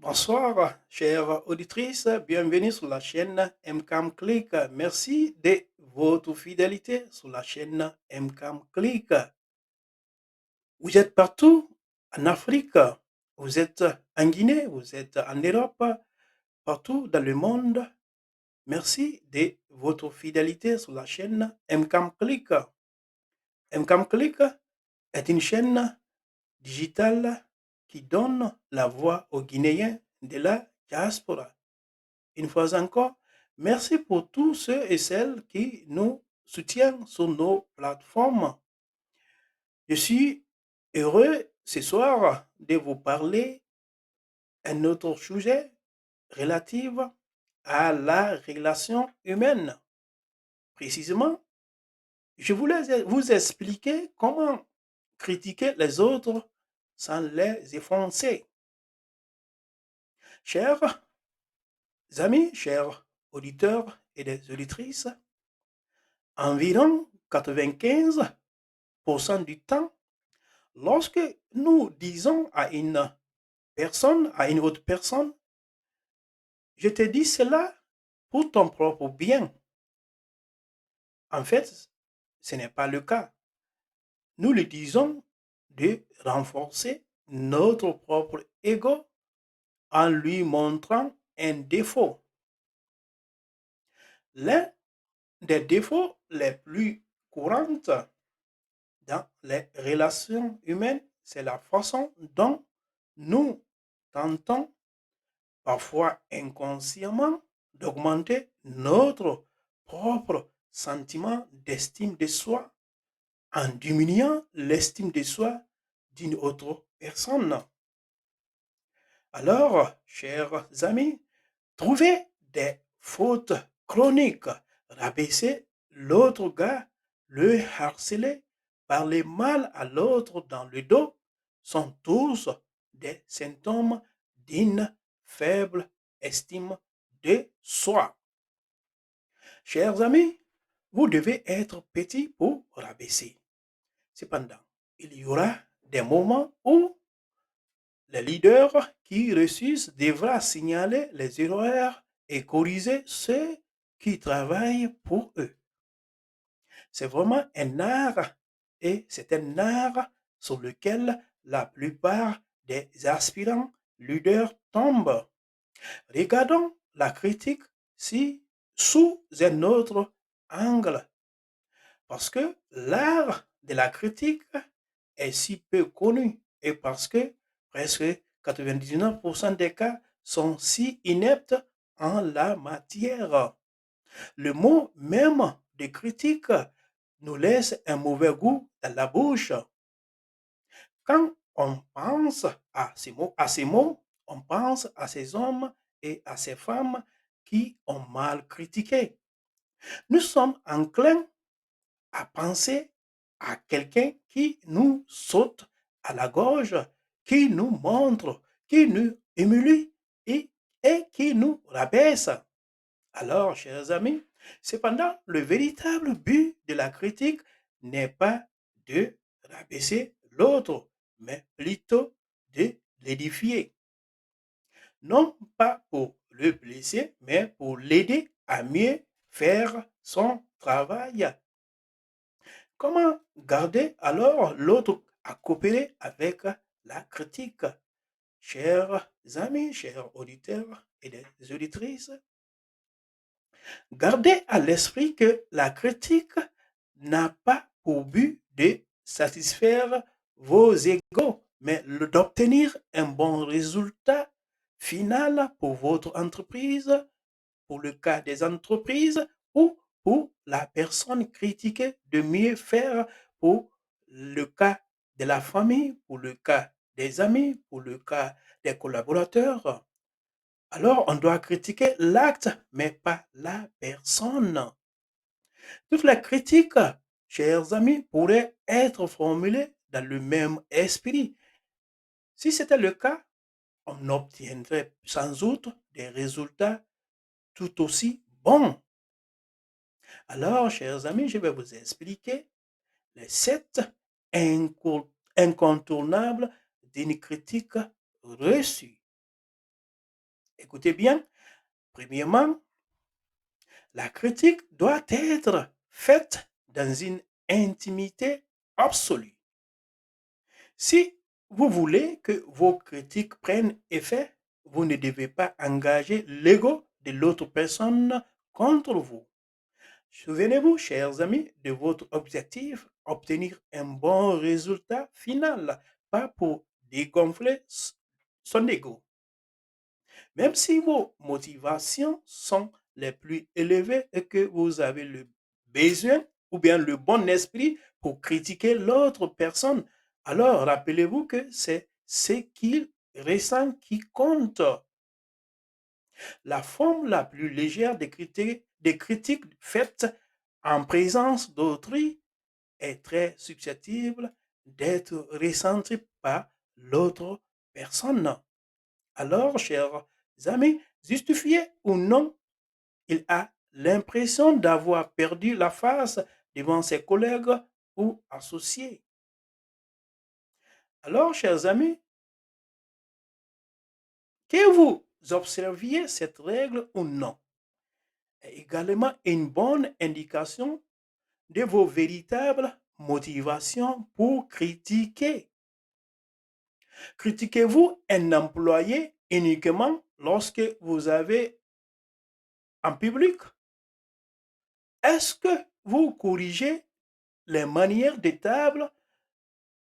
Bonsoir, chères auditrices, bienvenue sur la chaîne MCAM Click. Merci de votre fidélité sur la chaîne MCAM Click. Vous êtes partout en Afrique, vous êtes en Guinée, vous êtes en Europe, partout dans le monde. Merci de votre fidélité sur la chaîne MCAM Click. MCAM Click est une chaîne digitale qui donne la voix aux Guinéens de la diaspora. Une fois encore, merci pour tous ceux et celles qui nous soutiennent sur nos plateformes. Je suis heureux ce soir de vous parler d'un autre sujet relatif à la relation humaine. Précisément, je voulais vous expliquer comment critiquer les autres sans les effoncer. Chers amis, chers auditeurs et des auditrices, environ 95% du temps, lorsque nous disons à une autre personne, je te dis cela pour ton propre bien. En fait, ce n'est pas le cas. Nous le disons de renforcer notre propre ego en lui montrant un défaut. L'un des défauts les plus courants dans les relations humaines, c'est la façon dont nous tentons, parfois inconsciemment, d'augmenter notre propre sentiment d'estime de soi en diminuant l'estime de soi d'une autre personne. Alors, chers amis, trouvez des fautes chroniques, rabaisser l'autre gars, le harceler, parler mal à l'autre dans le dos sont tous des symptômes d'une faible estime de soi. Chers amis, vous devez être petit pour rabaisser. Cependant, il y aura des moments où le leader qui refuse devra signaler les erreurs et corriger ceux qui travaillent pour eux. C'est vraiment un art et c'est un art sur lequel la plupart des aspirants leaders tombent. Regardons la critique si, sous un autre angle, parce que l'art de la critique est si peu connu et parce que presque 99% des cas sont si ineptes en la matière. Le mot même de critique nous laisse un mauvais goût dans la bouche. Quand on pense à ces mots, on pense à ces hommes et à ces femmes qui ont mal critiqué. Nous sommes enclins à penser à quelqu'un qui nous saute à la gorge, qui nous montre, qui nous humilie et qui nous rabaisse. Alors, chers amis, cependant, le véritable but de la critique n'est pas de rabaisser l'autre, mais plutôt de l'édifier. Non pas pour le blesser, mais pour l'aider à mieux faire son travail. Comment garder alors l'autre à coopérer avec la critique? Chers amis, chers auditeurs et des auditrices, gardez à l'esprit que la critique n'a pas pour but de satisfaire vos égos, mais d'obtenir un bon résultat final pour votre entreprise, pour le cas des entreprises ou pour la personne critiquée de mieux faire pour le cas de la famille, pour le cas des amis, pour le cas des collaborateurs. Alors, on doit critiquer l'acte, mais pas la personne. Toutes les critiques, chers amis, pourraient être formulées dans le même esprit. Si c'était le cas, on obtiendrait sans doute des résultats tout aussi bons. Alors, chers amis, je vais vous expliquer les 7 incontournables d'une critique reçue. Écoutez bien, premièrement, la critique doit être faite dans une intimité absolue. Si vous voulez que vos critiques prennent effet, vous ne devez pas engager l'ego de l'autre personne contre vous. Souvenez-vous, chers amis, de votre objectif, obtenir un bon résultat final, pas pour dégonfler son ego. Même si vos motivations sont les plus élevées et que vous avez le besoin ou bien le bon esprit pour critiquer l'autre personne, alors rappelez-vous que c'est ce qu'il ressent qui compte. La forme la plus légère des critiques faites en présence d'autrui est très susceptible d'être ressentie par l'autre personne. Alors, chers amis, justifié ou non, il a l'impression d'avoir perdu la face devant ses collègues ou associés. Alors, chers amis, que vous observiez cette règle ou non est également une bonne indication de vos véritables motivations pour critiquer. Critiquez-vous un employé uniquement lorsque vous avez en public? Est-ce que vous corrigez les manières de table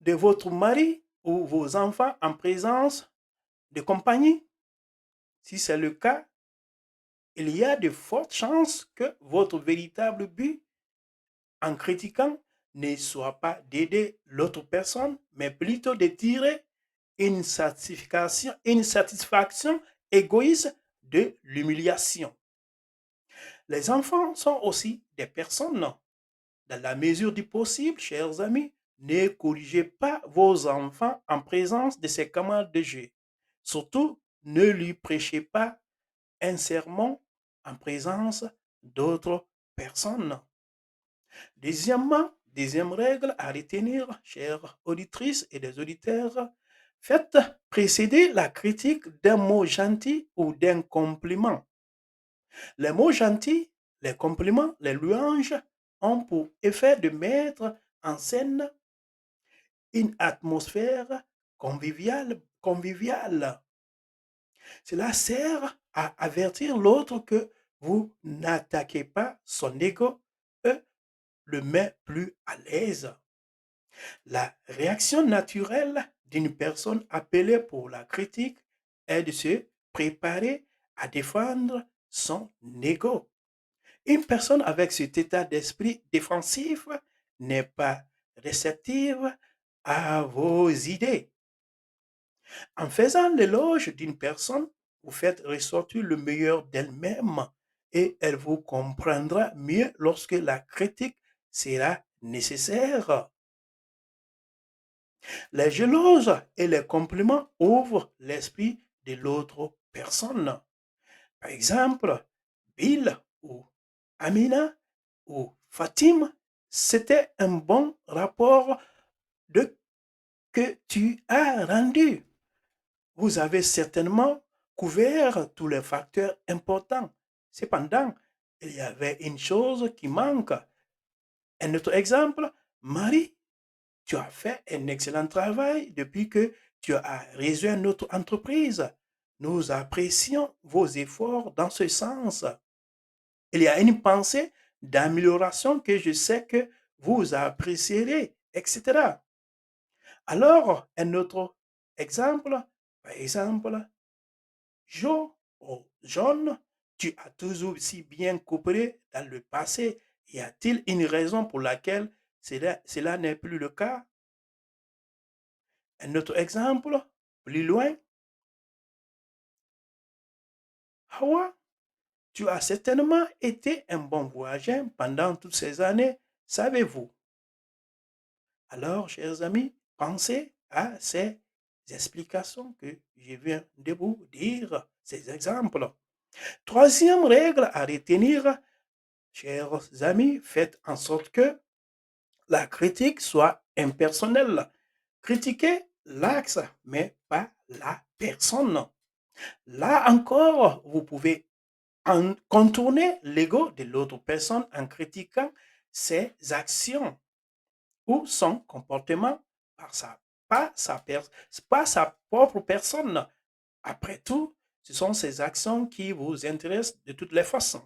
de votre mari ou vos enfants en présence de compagnie? Si c'est le cas, il y a de fortes chances que votre véritable but en critiquant ne soit pas d'aider l'autre personne, mais plutôt de tirer une satisfaction égoïste de l'humiliation. Les enfants sont aussi des personnes. Dans la mesure du possible, chers amis, ne corrigez pas vos enfants en présence de ses camarades de jeu. Surtout, ne lui prêchez pas un sermon en présence d'autres personnes. Deuxième règle à retenir, chères auditrices et des auditeurs, faites précéder la critique d'un mot gentil ou d'un compliment. Les mots gentils, les compliments, les louanges ont pour effet de mettre en scène une atmosphère conviviale. Cela sert à avertir l'autre que vous n'attaquez pas son ego et le met plus à l'aise. La réaction naturelle d'une personne appelée pour la critique est de se préparer à défendre son ego. Une personne avec cet état d'esprit défensif n'est pas réceptive à vos idées. En faisant l'éloge d'une personne, vous faites ressortir le meilleur d'elle-même et elle vous comprendra mieux lorsque la critique sera nécessaire. Les éloges et les compliments ouvrent l'esprit de l'autre personne. Par exemple, Bill ou Amina ou Fatim, c'était un bon rapport de que tu as rendu. Vous avez certainement couvert tous les facteurs importants. Cependant, il y avait une chose qui manque. Un autre exemple, Marie, tu as fait un excellent travail depuis que tu as rejoint notre entreprise. Nous apprécions vos efforts dans ce sens. Il y a une pensée d'amélioration que je sais que vous apprécierez, etc. Alors, un autre exemple, par exemple, Jo ou John, tu as toujours si bien coopéré dans le passé. Y a-t-il une raison pour laquelle cela n'est plus le cas? Un autre exemple, plus loin, Hawa, tu as certainement été un bon voyageur pendant toutes ces années, savez-vous? Alors, chers amis, pensez à ces explications que je viens de vous dire, ces exemples. Troisième règle à retenir, chers amis, faites en sorte que la critique soit impersonnelle. Critiquez l'axe, mais pas la personne. Là encore, vous pouvez contourner l'ego de l'autre personne en critiquant ses actions ou son comportement par pas pas sa propre personne. Après tout, ce sont ces actions qui vous intéressent de toutes les façons.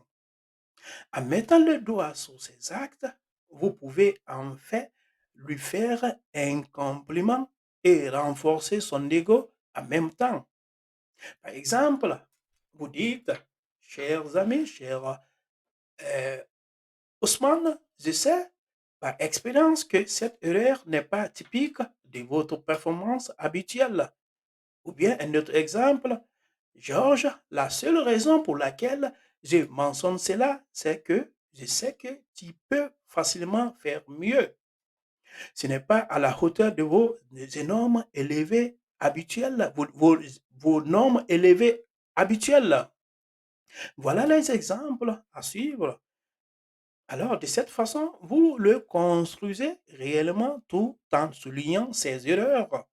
En mettant le doigt sur ces actes, vous pouvez en fait lui faire un compliment et renforcer son ego en même temps. Par exemple, vous dites, chers amis, cher euh, Ousmane, je sais par expérience que cette erreur n'est pas typique de votre performance habituelle. Ou bien un autre exemple, Georges, la seule raison pour laquelle je mentionne cela, c'est que je sais que tu peux facilement faire mieux. Ce n'est pas à la hauteur de vos normes élevées habituelles, vos normes élevées habituelles. Voilà les exemples à suivre. Alors, de cette façon, vous le construisez réellement tout en soulignant ses erreurs.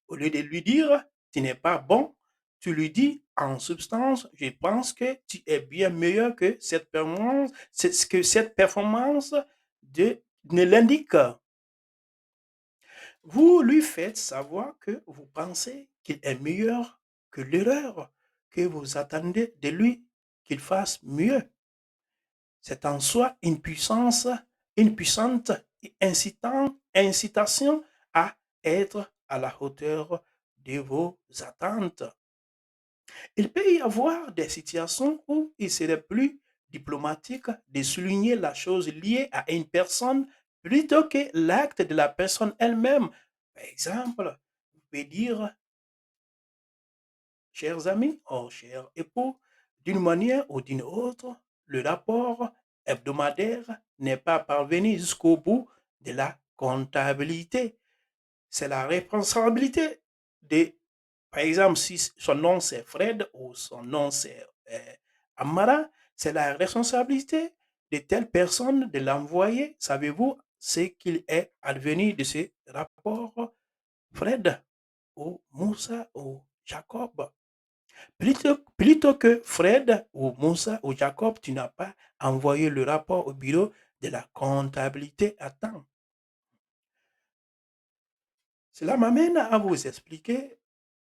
Au lieu de lui dire, tu n'es pas bon, tu lui dis, en substance, je pense que tu es bien meilleur que cette performance, c'est ce que cette performance ne l'indique. Vous lui faites savoir que vous pensez qu'il est meilleur que l'erreur, que vous attendez de lui qu'il fasse mieux. C'est en soi une puissante incitation à être à la hauteur de vos attentes. Il peut y avoir des situations où il serait plus diplomatique de souligner la chose liée à une personne plutôt que l'acte de la personne elle-même. Par exemple, vous pouvez dire, chers amis, oh chers époux, d'une manière ou d'une autre, le rapport hebdomadaire n'est pas parvenu jusqu'au bout de la comptabilité. C'est la responsabilité de, par exemple, si son nom c'est Fred ou son nom c'est Amara, c'est la responsabilité de telle personne de l'envoyer. Savez-vous ce qu'il est advenu de ce rapport, Fred ou Moussa ou Jacob? Plutôt que Fred ou Moussa ou Jacob, tu n'as pas envoyé le rapport au bureau de la comptabilité à temps. Cela m'amène à vous expliquer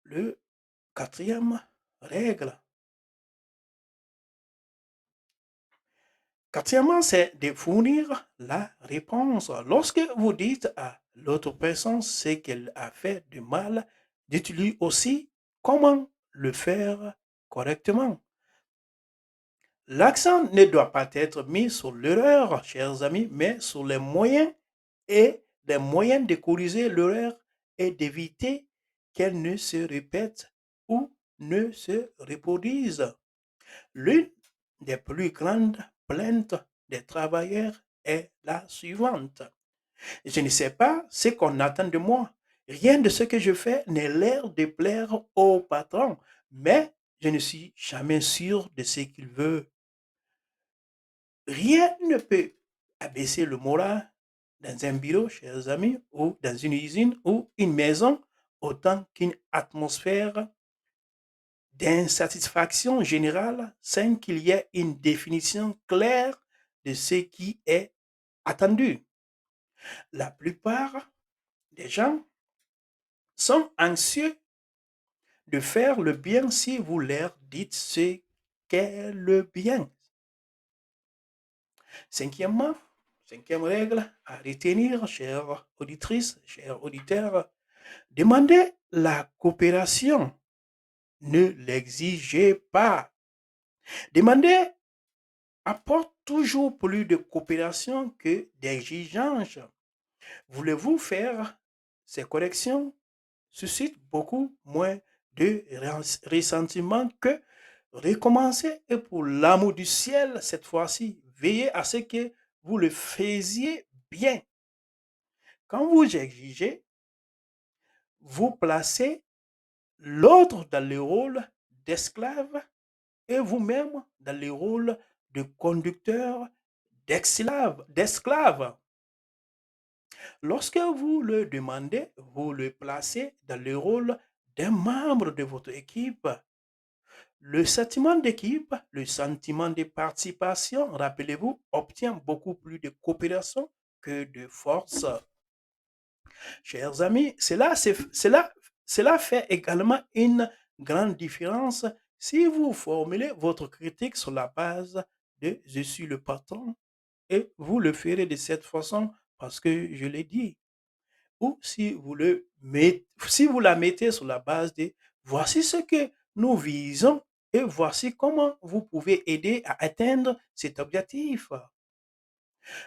le quatrième règle. Quatrièmement, c'est de fournir la réponse. Lorsque vous dites à l'autre personne ce qu'elle a fait de mal, dites-lui aussi comment le faire correctement. L'accent ne doit pas être mis sur l'erreur, chers amis, mais sur les moyens et les moyens de corriger l'erreur et d'éviter qu'elle ne se répète ou ne se reproduise. L'une des plus grandes plaintes des travailleurs est la suivante. Je ne sais pas ce qu'on attend de moi. Rien de ce que je fais n'est l'air de plaire au patron, mais je ne suis jamais sûr de ce qu'il veut. Rien ne peut abaisser le moral dans un bureau, chers amis, ou dans une usine ou une maison, autant qu'une atmosphère d'insatisfaction générale sans qu'il y ait une définition claire de ce qui est attendu. La plupart des gens sont anxieux de faire le bien si vous leur dites ce qu'est le bien. Cinquièmement, cinquième règle à retenir, chères auditrices, chers auditeurs, demandez la coopération. Ne l'exigez pas. Demandez apporte toujours plus de coopération que d'exigence. Voulez-vous faire ces corrections? Suscite beaucoup moins de ressentiment que recommencer. Et pour l'amour du ciel, cette fois-ci, veillez à ce que vous le faisiez bien. Quand vous exigez, vous placez l'autre dans le rôle d'esclave et vous-même dans le rôle de conducteur d'esclave. Lorsque vous le demandez, vous le placez dans le rôle d'un membre de votre équipe. Le sentiment d'équipe, le sentiment de participation, rappelez-vous, obtient beaucoup plus de coopération que de force. Chers amis, cela fait également une grande différence si vous formulez votre critique sur la base de je suis le patron et vous le ferez de cette façon parce que je l'ai dit. Ou si vous la mettez sur la base de voici ce que nous visons et voici comment vous pouvez aider à atteindre cet objectif.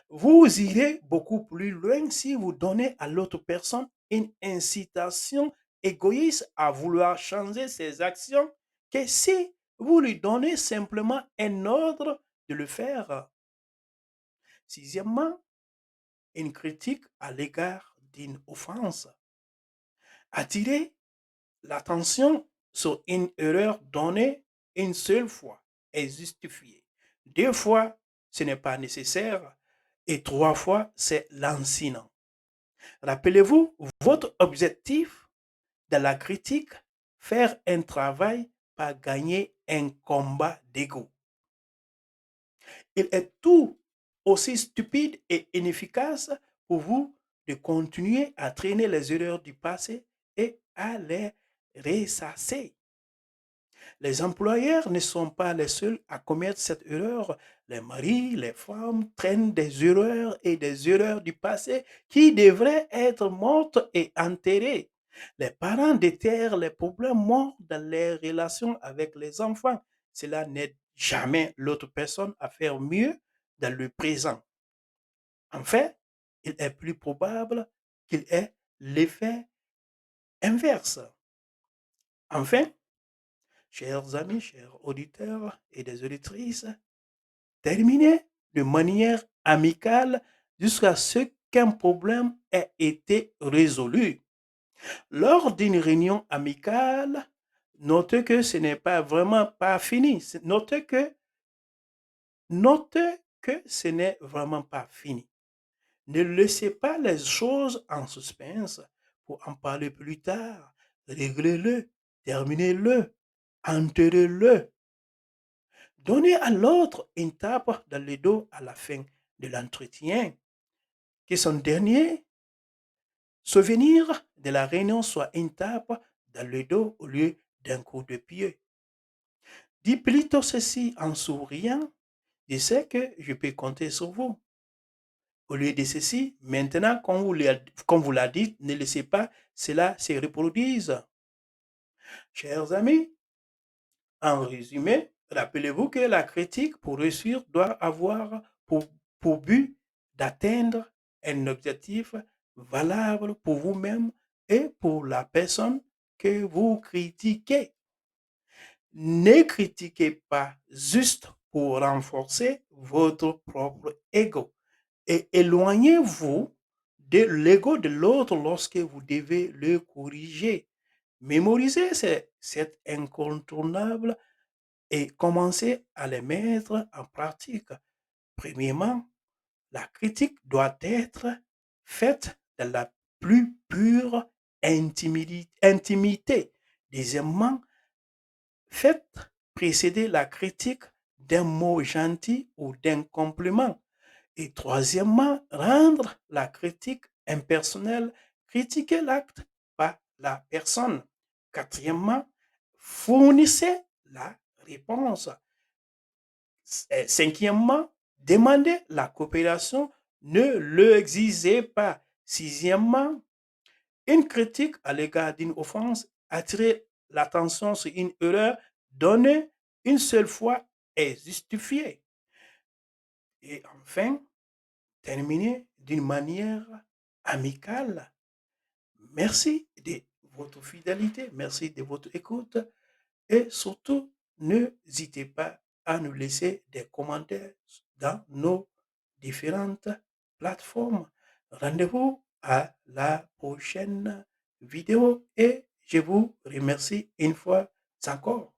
Vous irez beaucoup plus loin si vous donnez à l'autre personne une incitation égoïste à vouloir changer ses actions que si vous lui donnez simplement un ordre de le faire. Sixièmement, une critique à l'égard d'une offense. Attirer l'attention sur une erreur donnée une seule fois est justifiée. Deux fois, ce n'est pas nécessaire. Et trois fois, c'est lancinant. Rappelez-vous, votre objectif dans la critique, faire un travail, pas gagner un combat d'ego. Il est tout aussi stupide et inefficace pour vous de continuer à traîner les erreurs du passé et à les ressasser. Les employeurs ne sont pas les seuls à commettre cette erreur. Les maris, les femmes traînent des erreurs et des erreurs du passé qui devraient être mortes et enterrées. Les parents déterrent les problèmes morts dans les relations avec les enfants. Cela n'aide jamais l'autre personne à faire mieux dans le présent. En fait, il est plus probable qu'il ait l'effet inverse. Enfin, chers amis, chers auditeurs et des auditrices, terminez de manière amicale jusqu'à ce qu'un problème ait été résolu. Lors d'une réunion amicale, notez que ce n'est pas vraiment pas fini. Notez que ce n'est vraiment pas fini. Ne laissez pas les choses en suspense pour en parler plus tard. Réglez-le, terminez-le, enterrez-le. Donnez à l'autre une tape dans le dos à la fin de l'entretien. Que son dernier souvenir de la réunion soit une tape dans le dos au lieu d'un coup de pied. Dis plutôt ceci en souriant. Je sais que je peux compter sur vous. Au lieu de ceci, maintenant, comme vous l'avez dit, ne laissez pas cela se reproduise. Chers amis, en résumé, rappelez-vous que la critique pour réussir doit avoir pour but d'atteindre un objectif valable pour vous-même et pour la personne que vous critiquez. Ne critiquez pas juste pour renforcer votre propre ego et éloignez-vous de l'ego de l'autre lorsque vous devez le corriger. Mémorisez cet incontournable et commencez à les mettre en pratique. Premièrement, la critique doit être faite dans la plus pure intimité. Deuxièmement, faites précéder la critique d'un mot gentil ou d'un compliment. Et troisièmement, rendre la critique impersonnelle, critiquer l'acte, pas la personne. Quatrièmement, fournissez la réponse. Cinquièmement, demandez la coopération, ne l'exigez pas. Sixièmement, une critique à l'égard d'une offense, attirer l'attention sur une erreur donnée une seule fois est justifiée. Et enfin, terminer d'une manière amicale. Merci de votre fidélité, merci de votre écoute et surtout, n'hésitez pas à nous laisser des commentaires dans nos différentes plateformes. Rendez-vous à la prochaine vidéo et je vous remercie une fois encore.